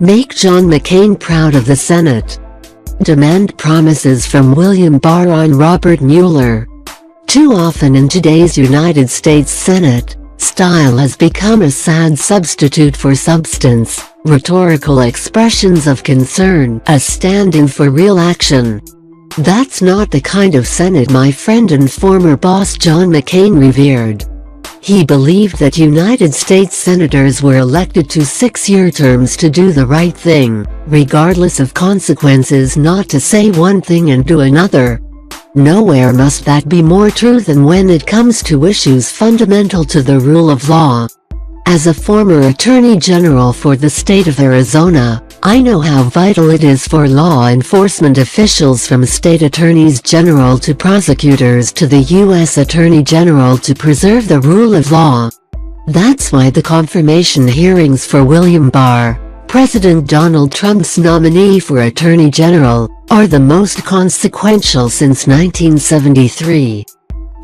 Make John McCain proud of the Senate. Demand promises from William Barr on Robert Mueller. Too often in today's United States Senate, style has become a sad substitute for substance, rhetorical expressions of concern, a stand-in for real action. That's not the kind of Senate my friend and former boss John McCain revered. He believed that United States senators were elected to 6-year terms to do the right thing, regardless of consequences, not to say one thing and do another. Nowhere must that be more true than when it comes to issues fundamental to the rule of law. As a former Attorney General for the state of Arizona, I know how vital it is for law enforcement officials from state attorneys general to prosecutors to the U.S. Attorney General to preserve the rule of law. That's why the confirmation hearings for William Barr, President Donald Trump's nominee for Attorney General, are the most consequential since 1973.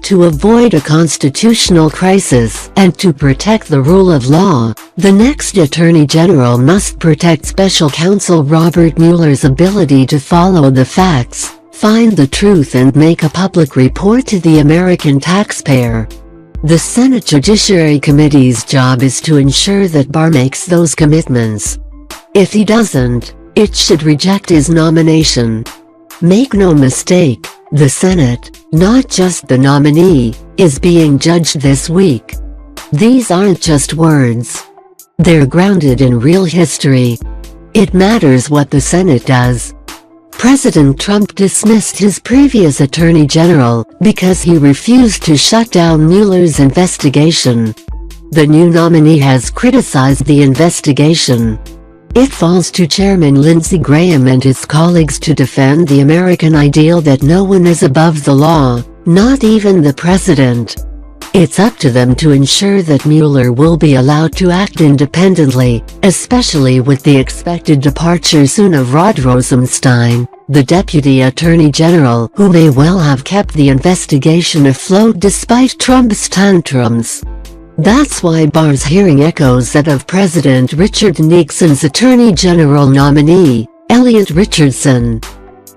To avoid a constitutional crisis and to protect the rule of law, the next Attorney General must protect Special Counsel Robert Mueller's ability to follow the facts, find the truth and make a public report to the American taxpayer. The Senate Judiciary Committee's job is to ensure that Barr makes those commitments. If he doesn't, it should reject his nomination. Make no mistake, the Senate, not just the nominee, is being judged this week. These aren't just words. They're grounded in real history. It matters what the Senate does. President Trump dismissed his previous Attorney General because he refused to shut down Mueller's investigation. The new nominee has criticized the investigation. It falls to Chairman Lindsey Graham and his colleagues to defend the American ideal that no one is above the law, not even the president. It's up to them to ensure that Mueller will be allowed to act independently, especially with the expected departure soon of Rod Rosenstein, the Deputy Attorney General, who may well have kept the investigation afloat despite Trump's tantrums. That's why Barr's hearing echoes that of President Richard Nixon's Attorney General nominee, Elliot Richardson.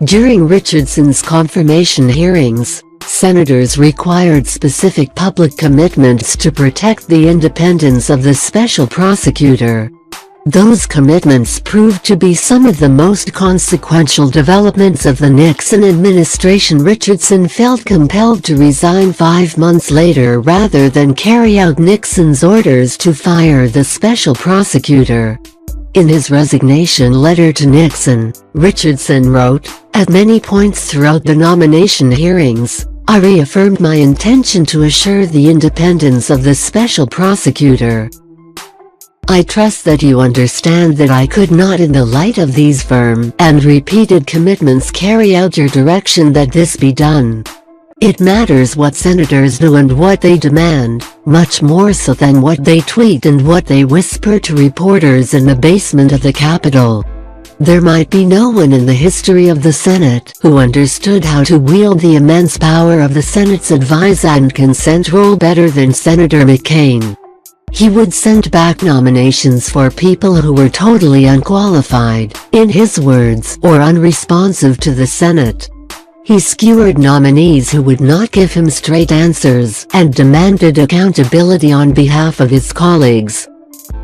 During Richardson's confirmation hearings, senators required specific public commitments to protect the independence of the special prosecutor. Those commitments proved to be some of the most consequential developments of the Nixon administration. Richardson felt compelled to resign 5 months later rather than carry out Nixon's orders to fire the special prosecutor. In his resignation letter to Nixon, Richardson wrote, "At many points throughout the nomination hearings, I reaffirmed my intention to assure the independence of the special prosecutor. I trust that you understand that I could not, in the light of these firm and repeated commitments, carry out your direction that this be done. It matters what senators do and what they demand, much more so than what they tweet and what they whisper to reporters in the basement of the Capitol. There might be no one in the history of the Senate who understood how to wield the immense power of the Senate's advise and consent role better than Senator McCain. He would send back nominations for people who were totally unqualified, in his words, or unresponsive to the Senate. He skewered nominees who would not give him straight answers and demanded accountability on behalf of his colleagues.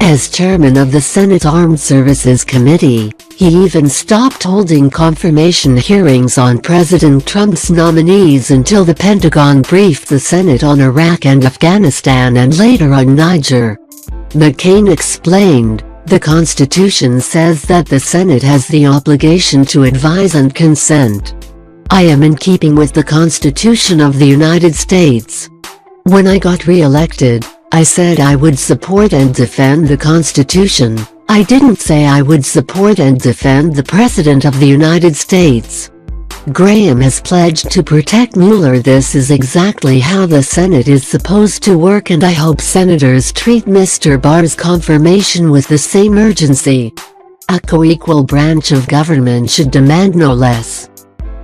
As chairman of the Senate Armed Services Committee, he even stopped holding confirmation hearings on President Trump's nominees until the Pentagon briefed the Senate on Iraq and Afghanistan and later on Niger. McCain explained, "The Constitution says that the Senate has the obligation to advise and consent. I am in keeping with the Constitution of the United States. When I got re-elected, I said I would support and defend the Constitution. I didn't say I would support and defend the President of the United States." Graham has pledged to protect Mueller. This is exactly how the Senate is supposed to work, and I hope senators treat Mr. Barr's confirmation with the same urgency. A co-equal branch of government should demand no less.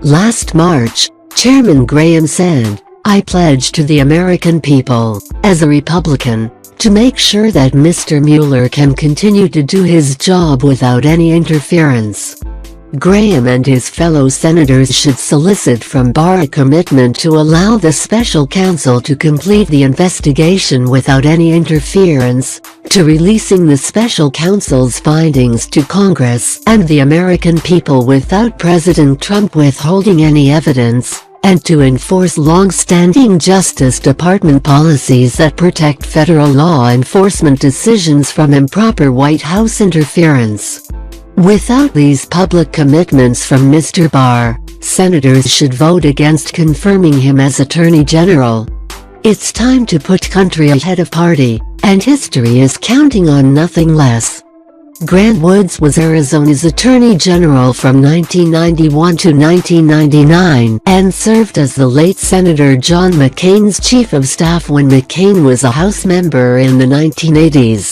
Last March, Chairman Graham said, "I pledge to the American people, as a Republican, to make sure that Mr. Mueller can continue to do his job without any interference." Graham and his fellow senators should solicit from Barr a commitment to allow the special counsel to complete the investigation without any interference, to releasing the special counsel's findings to Congress and the American people without President Trump withholding any evidence, and to enforce long-standing Justice Department policies that protect federal law enforcement decisions from improper White House interference. Without these public commitments from Mr. Barr, senators should vote against confirming him as Attorney General. It's time to put country ahead of party, and history is counting on nothing less. Grant Woods was Arizona's Attorney General from 1991 to 1999 and served as the late Senator John McCain's Chief of Staff when McCain was a House member in the 1980s.